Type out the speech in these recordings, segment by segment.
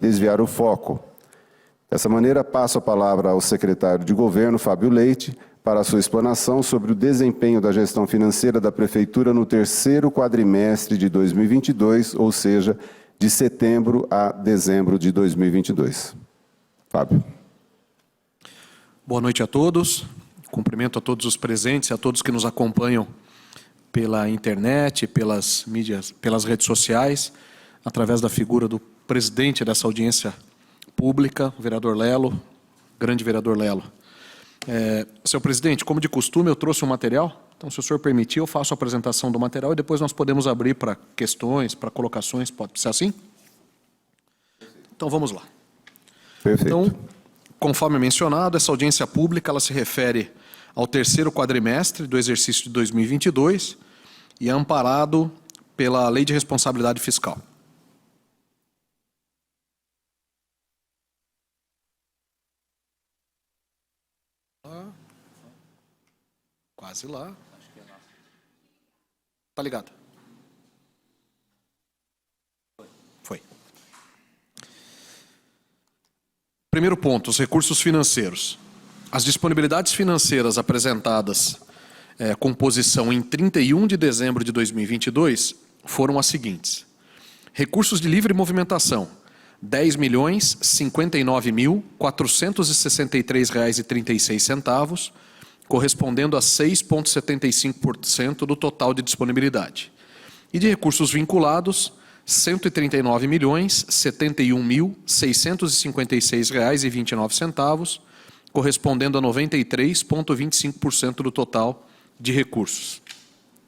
desviar o foco. Dessa maneira, passo a palavra ao secretário de Governo, Fábio Leite, para a sua explanação sobre o desempenho da gestão financeira da Prefeitura no terceiro quadrimestre de 2022, ou seja, de setembro a dezembro de 2022. Fábio. Boa noite a todos. Cumprimento a todos os presentes e a todos que nos acompanham pela internet, pelas mídias, pelas redes sociais, através da figura do presidente dessa audiência pública, o vereador Lelo, grande vereador Lelo. Senhor presidente, como de costume, eu trouxe um material, então, se o senhor permitir, eu faço a apresentação do material e depois nós podemos abrir para questões, para colocações, pode ser assim? Então, vamos lá. Perfeito. Então, conforme mencionado, essa audiência pública, ela se refere ao terceiro quadrimestre do exercício de 2022 e é amparado pela Lei de Responsabilidade Fiscal. Quase lá. Tá ligado? Foi. Primeiro ponto, os recursos financeiros. As disponibilidades financeiras apresentadas com posição em 31 de dezembro de 2022 foram as seguintes. Recursos de livre movimentação, R$ 10.059.463,36, correspondendo a 6,75% do total de disponibilidade. E de recursos vinculados, R$ 139.071.656,29, correspondendo a 93,25% do total de recursos,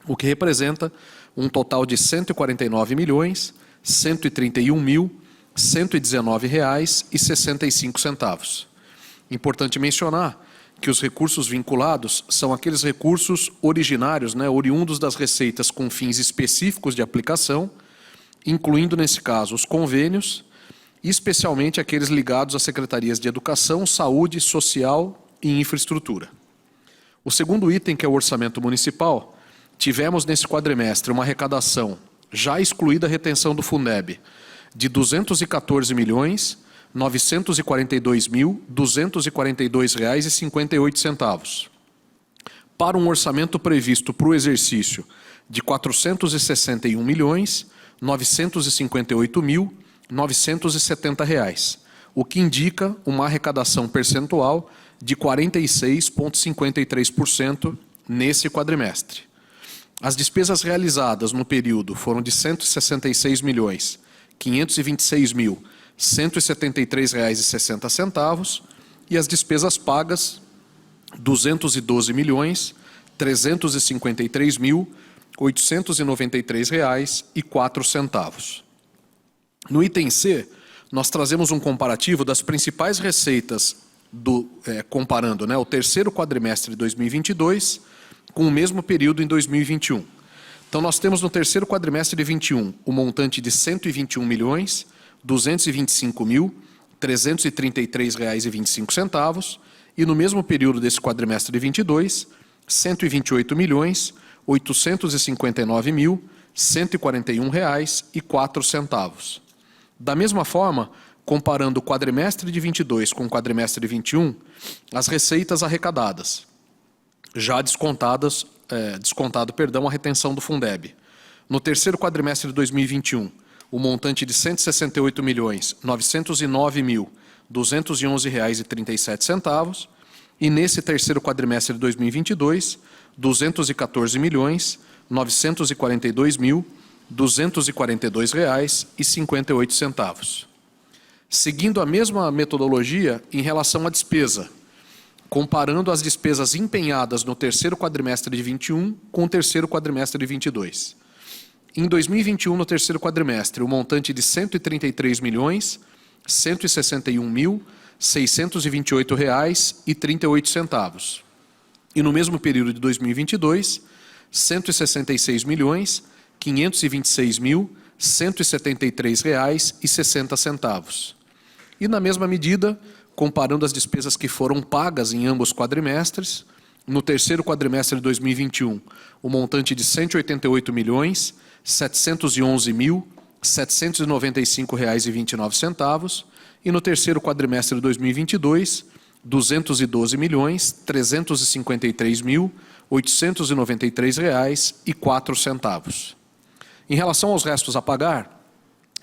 o que representa um total de R$ 149.131.119,65. Importante mencionar que os recursos vinculados são aqueles recursos originários, oriundos das receitas com fins específicos de aplicação, incluindo, nesse caso, os convênios, e especialmente aqueles ligados às secretarias de Educação, Saúde, Social e Infraestrutura. O segundo item, que é o orçamento municipal, tivemos nesse quadrimestre uma arrecadação, já excluída a retenção do Fundeb, de R$ 214.942.242,58, para um orçamento previsto para o exercício de R$ 461.958.970, o que indica uma arrecadação percentual de 46,53% nesse quadrimestre. As despesas realizadas no período foram de R$ 166.526.173,60 e as despesas pagas R$ 212.353.893,04. No item C, nós trazemos um comparativo das principais receitas, comparando o terceiro quadrimestre de 2022 com o mesmo período em 2021. Então, nós temos no terceiro quadrimestre de 21 o montante de R$ 121.225.333,25 e no mesmo período desse quadrimestre de 22, R$ 128.859.141,04. Da mesma forma, comparando o quadrimestre de 22 com o quadrimestre de 21, as receitas arrecadadas, já descontado a retenção do Fundeb. No terceiro quadrimestre de 2021, o montante de R$ 168.909.211,37 e nesse terceiro quadrimestre de 2022, R$ 214.942.242,58. Seguindo a mesma metodologia em relação à despesa, comparando as despesas empenhadas no terceiro quadrimestre de 21 com o terceiro quadrimestre de 22. Em 2021, no terceiro quadrimestre, o montante de R$ 133.161.628,38. E no mesmo período de 2022, R$ 166.526.173,60. E na mesma medida, comparando as despesas que foram pagas em ambos quadrimestres, no terceiro quadrimestre de 2021, o montante de R$ 188.711.000 R$ 795,29 e no terceiro quadrimestre de 2022, R$ 212.353.893,04. Em relação aos restos a pagar,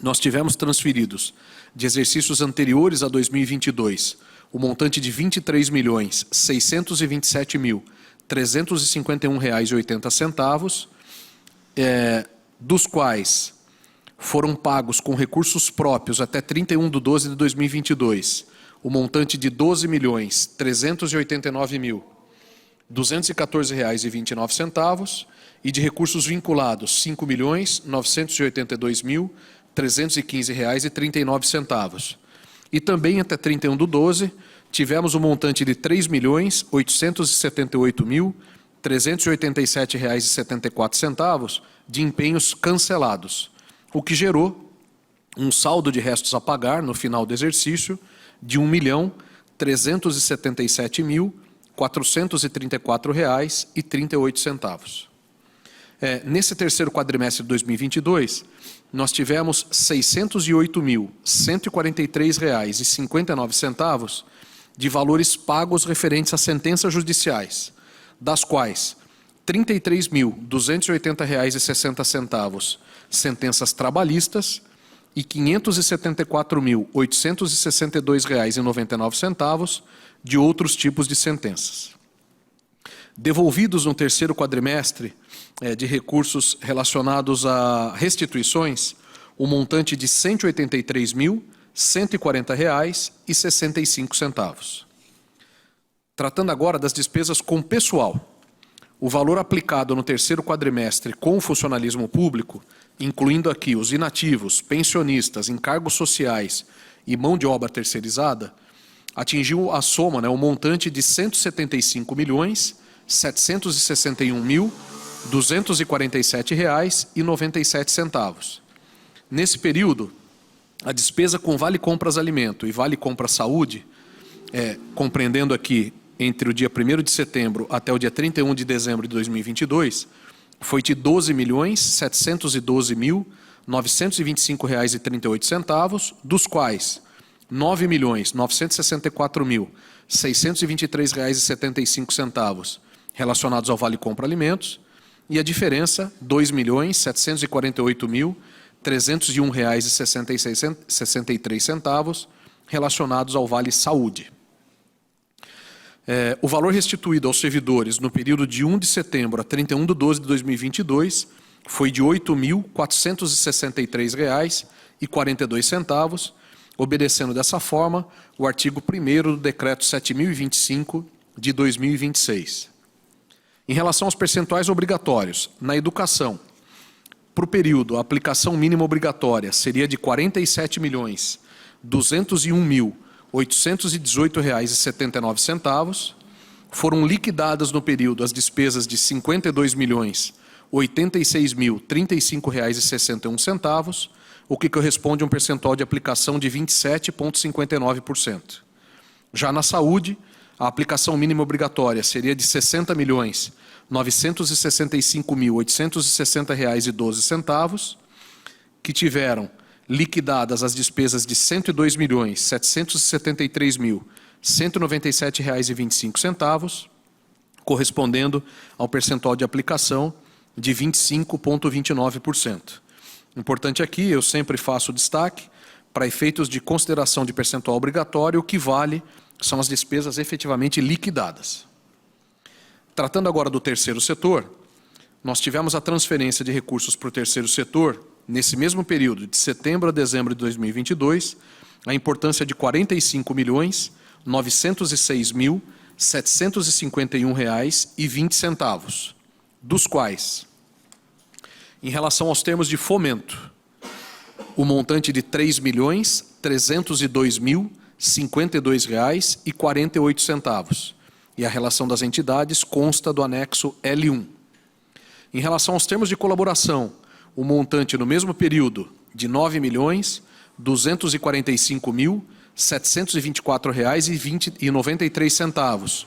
nós tivemos transferidos de exercícios anteriores a 2022 o montante de R$ 23.627.351,80, dos quais foram pagos com recursos próprios até 31/12/2022 o montante de R$ 12.389.214,29 e de recursos vinculados R$ 5.982.315,39. E também até 31/12 tivemos o montante de R$ 3.878.387,74 de empenhos cancelados, o que gerou um saldo de restos a pagar no final do exercício de R$ 1.377.434,38. Nesse terceiro quadrimestre de 2022, nós tivemos R$ 608.143,59 de valores pagos referentes a sentenças judiciais, das quais R$ 33.280,60 sentenças trabalhistas e R$ 574.862,99 de outros tipos de sentenças. Devolvidos no terceiro quadrimestre de recursos relacionados a restituições, o montante de R$ 183.140,65. Tratando agora das despesas com pessoal, o valor aplicado no terceiro quadrimestre com o funcionalismo público, incluindo aqui os inativos, pensionistas, encargos sociais e mão de obra terceirizada, atingiu a soma, o montante de R$ 175.761.247,97. Nesse período, a despesa com Vale Compras Alimento e Vale Compras Saúde, compreendendo aqui entre o dia 1º de setembro até o dia 31 de dezembro de 2022, foi de R$ 12.712.925,38, dos quais R$ 9.964.623,75 relacionados ao Vale Compra Alimentos e a diferença, R$ 2.748.301,63 relacionados ao Vale Saúde. O valor restituído aos servidores no período de 1 de setembro a 31/12/2022 foi de R$ 8.463,42, obedecendo dessa forma o artigo 1º do Decreto 7.025 de 2026. Em relação aos percentuais obrigatórios, na educação, para o período, a aplicação mínima obrigatória seria de R$ 47.201.818,79. Foram liquidadas no período as despesas de R$ 52.086.035,61, o que corresponde a um percentual de aplicação de 27,59%. Já na saúde, a aplicação mínima obrigatória seria de R$ 60.965.860,12, que tiveram liquidadas as despesas de R$ 102.773.197,25, correspondendo ao percentual de aplicação de 25,29%. Importante aqui, eu sempre faço destaque, para efeitos de consideração de percentual obrigatório, o que vale são as despesas efetivamente liquidadas. Tratando agora do terceiro setor, nós tivemos a transferência de recursos para o terceiro setor, nesse mesmo período, de setembro a dezembro de 2022, a importância de R$ 45.906.751,20, dos quais, em relação aos termos de fomento, o montante de R$ 3.302.052,48, e a relação das entidades consta do anexo L1. Em relação aos termos de colaboração, o montante no mesmo período de R$ 9.245.724,93,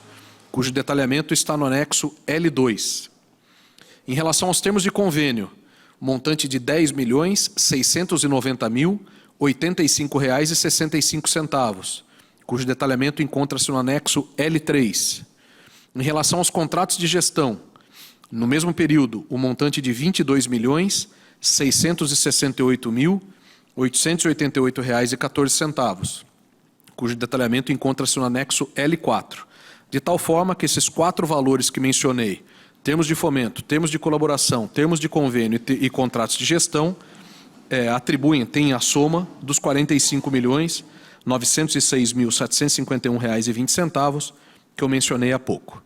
cujo detalhamento está no anexo L2. Em relação aos termos de convênio, montante de R$ 10.690.085,65, cujo detalhamento encontra-se no anexo L3. Em relação aos contratos de gestão, no mesmo período, o montante de R$ 22.668.888,14, cujo detalhamento encontra-se no anexo L4. De tal forma que esses 4 valores que mencionei, termos de fomento, termos de colaboração, termos de convênio e contratos de gestão, têm a soma dos R$ 45.906.751,20 que eu mencionei há pouco.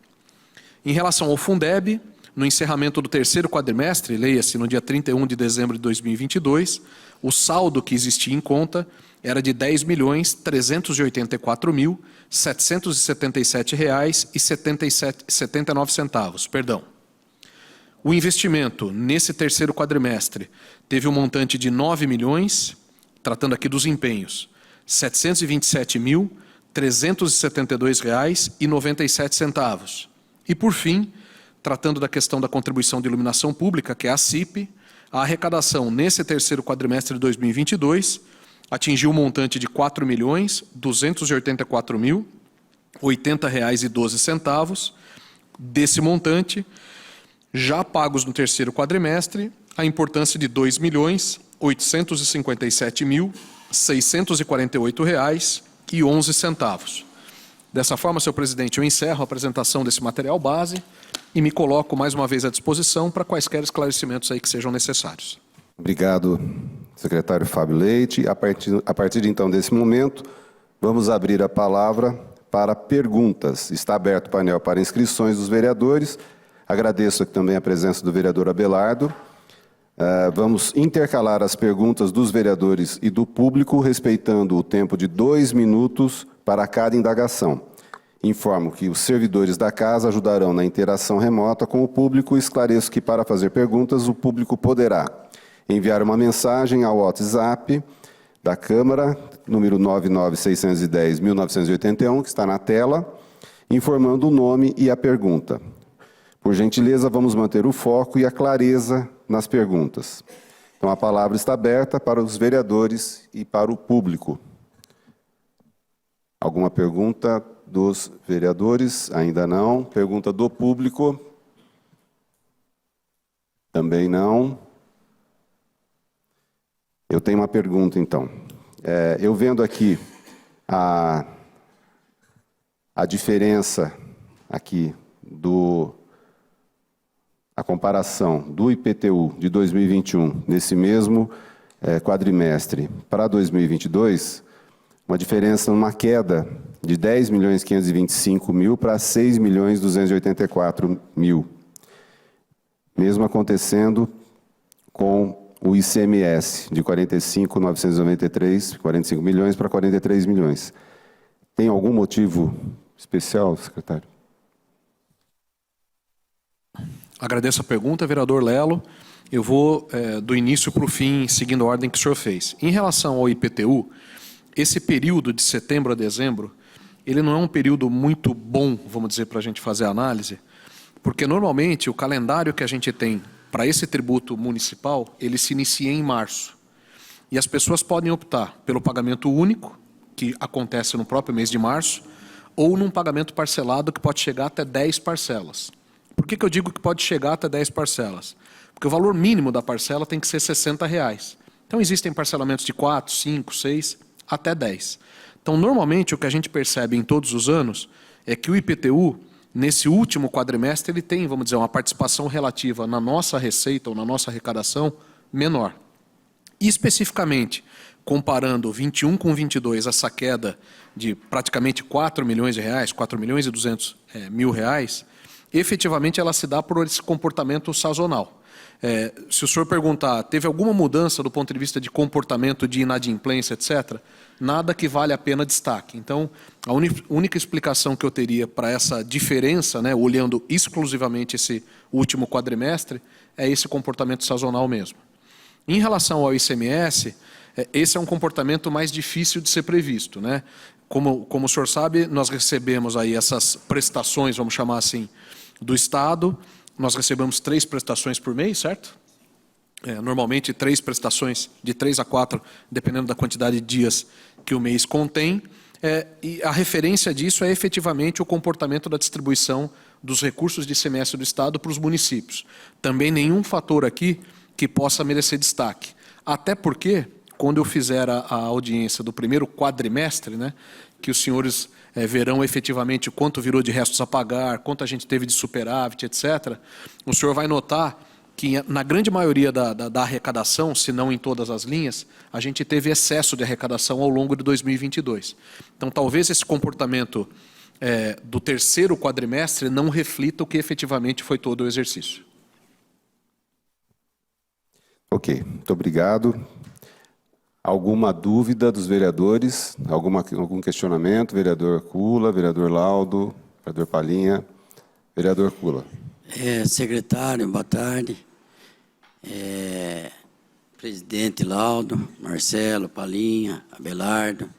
Em relação ao Fundeb, no encerramento do terceiro quadrimestre, leia-se no dia 31 de dezembro de 2022, o saldo que existia em conta era de R$ 10.384.777,79. Perdão. O investimento nesse terceiro quadrimestre teve um montante de R$ 9 milhões, tratando aqui dos empenhos, R$ 727.372,97. E, por fim, tratando da questão da contribuição de iluminação pública, que é a CIP, a arrecadação nesse terceiro quadrimestre de 2022 atingiu um montante de R$ 4.284.080,12. Desse montante, já pagos no terceiro quadrimestre, a importância de R$ 2.857.648,11. Dessa forma, senhor presidente, eu encerro a apresentação desse material base e me coloco mais uma vez à disposição para quaisquer esclarecimentos aí que sejam necessários. Obrigado, secretário Fábio Leite. A partir então desse momento, vamos abrir a palavra para perguntas. Está aberto o painel para inscrições dos vereadores. Agradeço aqui também a presença do vereador Abelardo. Vamos intercalar as perguntas dos vereadores e do público, respeitando o tempo de 2 minutos para cada indagação. Informo que os servidores da casa ajudarão na interação remota com o público e esclareço que, para fazer perguntas, o público poderá enviar uma mensagem ao WhatsApp da Câmara, número 99610-1981, que está na tela, informando o nome e a pergunta. Por gentileza, vamos manter o foco e a clareza nas perguntas. Então, a palavra está aberta para os vereadores e para o público. Alguma pergunta dos vereadores? Ainda não. Pergunta do público? Também não. Eu tenho uma pergunta, então. Eu vendo aqui a diferença aqui a comparação do IPTU de 2021 nesse mesmo quadrimestre para 2022, uma diferença, uma queda de 10.525.000 para 6.284.000. Mesmo acontecendo com o ICMS de 45 milhões para 43 milhões. Tem algum motivo especial, secretário? Agradeço a pergunta, vereador Lelo. Eu vou do início para o fim, seguindo a ordem que o senhor fez. Em relação ao IPTU, esse período de setembro a dezembro, ele não é um período muito bom, vamos dizer, para a gente fazer a análise, porque normalmente o calendário que a gente tem para esse tributo municipal, ele se inicia em março. E as pessoas podem optar pelo pagamento único, que acontece no próprio mês de março, ou num pagamento parcelado que pode chegar até 10 parcelas. Por que eu digo que pode chegar até 10 parcelas? Porque o valor mínimo da parcela tem que ser R$ 60. Então existem parcelamentos de 4, 5, 6, até 10. Então normalmente o que a gente percebe em todos os anos é que o IPTU, nesse último quadrimestre, ele tem, vamos dizer, uma participação relativa na nossa receita ou na nossa arrecadação menor. E especificamente, comparando 21 com 22, essa queda de praticamente R$ 4 milhões, R$ 4.200.000, efetivamente ela se dá por esse comportamento sazonal. Se o senhor perguntar, teve alguma mudança do ponto de vista de comportamento de inadimplência, etc., nada que vale a pena destaque. Então, a única explicação que eu teria para essa diferença, olhando exclusivamente esse último quadrimestre, é esse comportamento sazonal mesmo. Em relação ao ICMS, esse é um comportamento mais difícil de ser previsto. Como o senhor sabe, nós recebemos aí essas prestações, vamos chamar assim, do Estado. Nós recebemos 3 prestações por mês, certo? normalmente 3 prestações, de 3 a 4, dependendo da quantidade de dias que o mês contém. E a referência disso é efetivamente o comportamento da distribuição dos recursos de ICMS do Estado para os municípios. Também nenhum fator aqui que possa merecer destaque. Até porque, quando eu fizer a audiência do primeiro quadrimestre, né, que os senhores verão efetivamente quanto virou de restos a pagar, quanto a gente teve de superávit, etc., o senhor vai notar que na grande maioria da arrecadação, se não em todas as linhas, a gente teve excesso de arrecadação ao longo de 2022. Então, talvez esse comportamento do terceiro quadrimestre não reflita o que efetivamente foi todo o exercício. Ok, muito obrigado. Alguma dúvida dos vereadores? Algum questionamento? Vereador Kula, vereador Laudo, vereador Palinha. Vereador Kula. Secretário, boa tarde. Presidente Laudo, Marcelo, Palinha, Abelardo,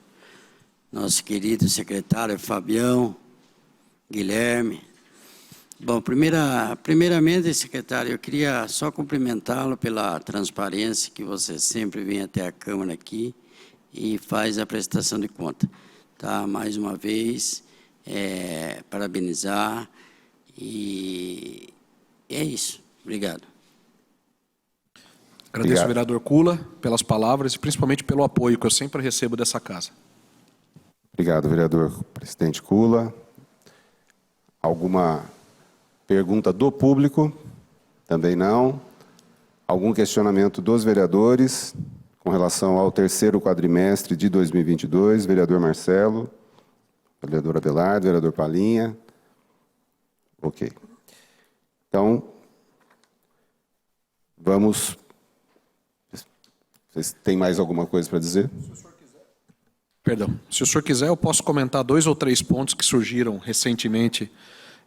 nosso querido secretário Fabião, Guilherme. Bom, primeiramente, secretário, eu queria só cumprimentá-lo pela transparência que você sempre vem até a Câmara aqui e faz a prestação de conta. Tá? Mais uma vez, parabenizar. E é isso. Obrigado. Agradeço ao vereador Kula pelas palavras e principalmente pelo apoio que eu sempre recebo dessa casa. Obrigado, vereador presidente Kula. Alguma pergunta do público? Também não. Algum questionamento dos vereadores com relação ao terceiro quadrimestre de 2022? Vereador Marcelo, vereador Abelardo, vereador Palinha. Ok. Então, vamos... Vocês têm mais alguma coisa para dizer? Se o senhor quiser. Perdão. Se o senhor quiser, eu posso comentar 2 ou 3 pontos que surgiram recentemente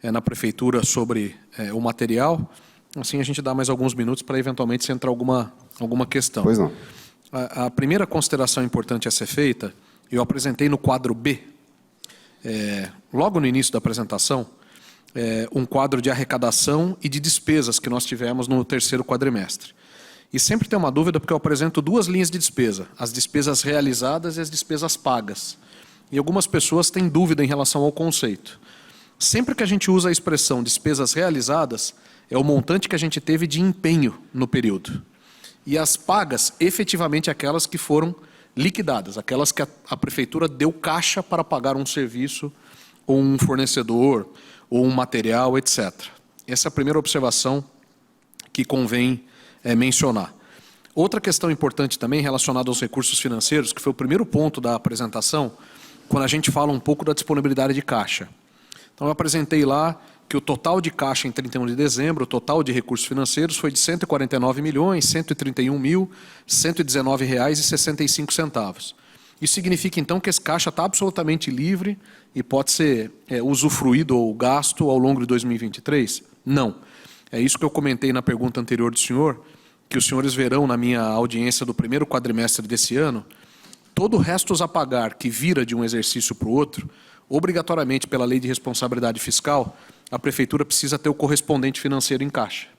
na Prefeitura sobre o material. Assim, a gente dá mais alguns minutos para, eventualmente, se entrar alguma questão. Pois não. A primeira consideração importante a ser feita, eu apresentei no quadro B, logo no início da apresentação, um quadro de arrecadação e de despesas que nós tivemos no terceiro quadrimestre. E sempre tem uma dúvida porque eu apresento 2 linhas de despesa, as despesas realizadas e as despesas pagas. E algumas pessoas têm dúvida em relação ao conceito. Sempre que a gente usa a expressão despesas realizadas, é o montante que a gente teve de empenho no período. E as pagas, efetivamente, aquelas que foram liquidadas, aquelas que a Prefeitura deu caixa para pagar um serviço, ou um fornecedor, ou um material, etc. Essa é a primeira observação que convém mencionar. Outra questão importante também relacionada aos recursos financeiros, que foi o primeiro ponto da apresentação, quando a gente fala um pouco da disponibilidade de caixa. Então, eu apresentei lá que o total de caixa em 31 de dezembro, o total de recursos financeiros foi de R$ 149.131.119,65. Isso significa, então, que esse caixa está absolutamente livre e pode ser usufruído ou gasto ao longo de 2023? Não. É isso que eu comentei na pergunta anterior do senhor, que os senhores verão na minha audiência do primeiro quadrimestre desse ano, todo o restos a pagar que vira de um exercício para o outro, obrigatoriamente pela lei de responsabilidade fiscal, a Prefeitura precisa ter o correspondente financeiro em caixa.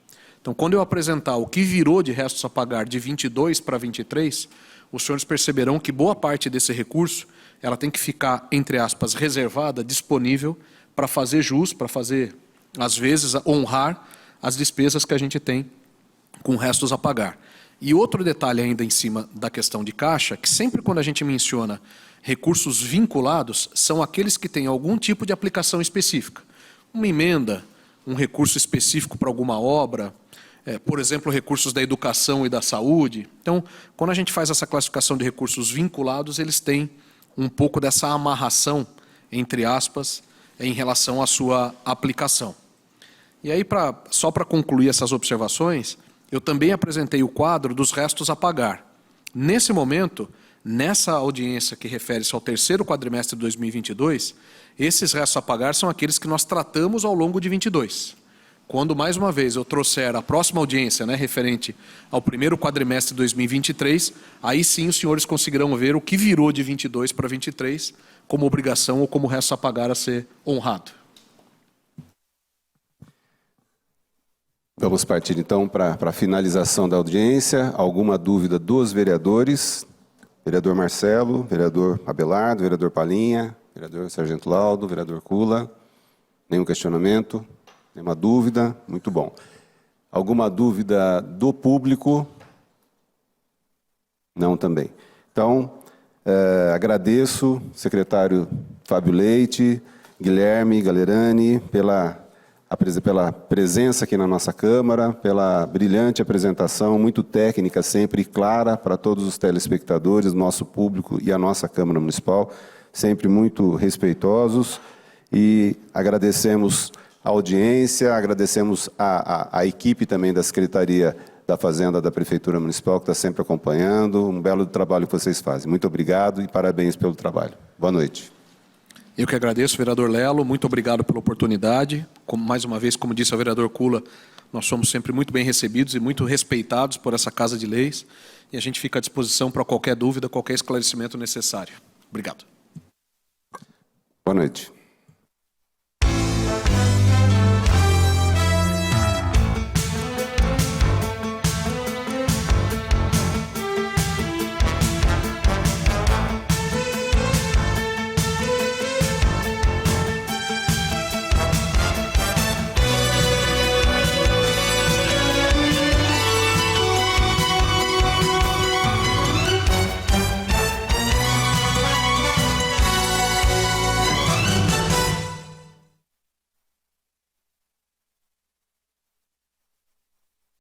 Então, quando eu apresentar o que virou de restos a pagar de 22 para 23, os senhores perceberão que boa parte desse recurso ela tem que ficar, entre aspas, reservada, disponível para fazer jus, para fazer, às vezes, honrar as despesas que a gente tem com restos a pagar. E outro detalhe ainda em cima da questão de caixa, que sempre quando a gente menciona recursos vinculados, são aqueles que têm algum tipo de aplicação específica. Uma emenda, um recurso específico para alguma obra, por exemplo, recursos da educação e da saúde. Então, quando a gente faz essa classificação de recursos vinculados, eles têm um pouco dessa amarração, entre aspas, em relação à sua aplicação. E aí, só para concluir essas observações, eu também apresentei o quadro dos restos a pagar. Nesse momento, nessa audiência que refere-se ao terceiro quadrimestre de 2022, esses restos a pagar são aqueles que nós tratamos ao longo de 22. Quando, mais uma vez, eu trouxer a próxima audiência, referente ao primeiro quadrimestre de 2023, aí sim os senhores conseguirão ver o que virou de 22 para 23 como obrigação ou como resto a pagar a ser honrado. Vamos partir, então, para a finalização da audiência. Alguma dúvida dos vereadores? Vereador Marcelo, vereador Abelardo, vereador Palinha, vereador Sargento Laudo, vereador Kula. Nenhum questionamento? Nenhuma dúvida? Muito bom. Alguma dúvida do público? Não também. Então, agradeço, secretário Fábio Leite, Guilherme Galerani, pela presença aqui na nossa Câmara, pela brilhante apresentação, muito técnica sempre e clara para todos os telespectadores, nosso público e a nossa Câmara Municipal, sempre muito respeitosos. E agradecemos a audiência, agradecemos a equipe também da Secretaria da Fazenda da Prefeitura Municipal, que está sempre acompanhando. Um belo trabalho que vocês fazem. Muito obrigado e parabéns pelo trabalho. Boa noite. Eu que agradeço, vereador Lelo, muito obrigado pela oportunidade. Mais uma vez, como disse o vereador Kula, nós somos sempre muito bem recebidos e muito respeitados por essa Casa de Leis, e a gente fica à disposição para qualquer dúvida, qualquer esclarecimento necessário. Obrigado. Boa noite.